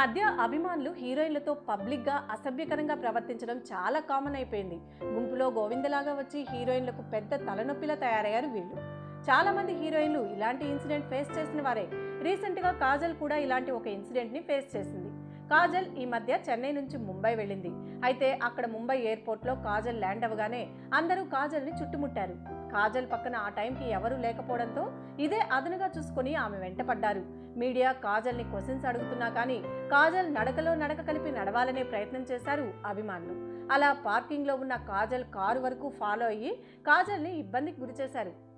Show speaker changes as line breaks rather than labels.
మధ్య అభిమానులు హీరోయిన్లతో పబ్లిక్గా అసభ్యకరంగా ప్రవర్తించడం చాలా కామన్ అయిపోయింది. గుంపులో గోవిందలాగా వచ్చి హీరోయిన్లకు పెద్ద తలనొప్పిలా తయారయ్యారు వీళ్ళు. చాలా మంది హీరోయిన్లు ఇలాంటి ఇన్సిడెంట్ ఫేస్ చేసిన వారే. రీసెంట్ గా కాజల్ కూడా ఇలాంటి ఒక ఇన్సిడెంట్ ని ఫేస్ చేసింది. కాజల్ ఈ మధ్య చెన్నై నుంచి ముంబై వెళ్ళింది. అయితే అక్కడ ముంబై ఎయిర్పోర్ట్ లో కాజల్ ల్యాండ్ అవ్వగానే అందరూ కాజల్ ని చుట్టుముట్టారు. కాజల్ పక్కన ఆ టైంకి ఎవరూ లేకపోవడంతో ఇదే అదనుగా చూసుకుని ఆమె వెంటపడ్డారు. మీడియా కాజల్ ని క్వశ్చన్స్ అడుగుతున్నా కానీ కాజల్ నడకలో నడక కలిపి నడవాలనే ప్రయత్నం చేశారు అభిమానులు. అలా పార్కింగ్ లో ఉన్న కాజల్ కారు వరకు ఫాలో అయ్యి కాజల్ ని ఇబ్బందికి గురిచేశారు.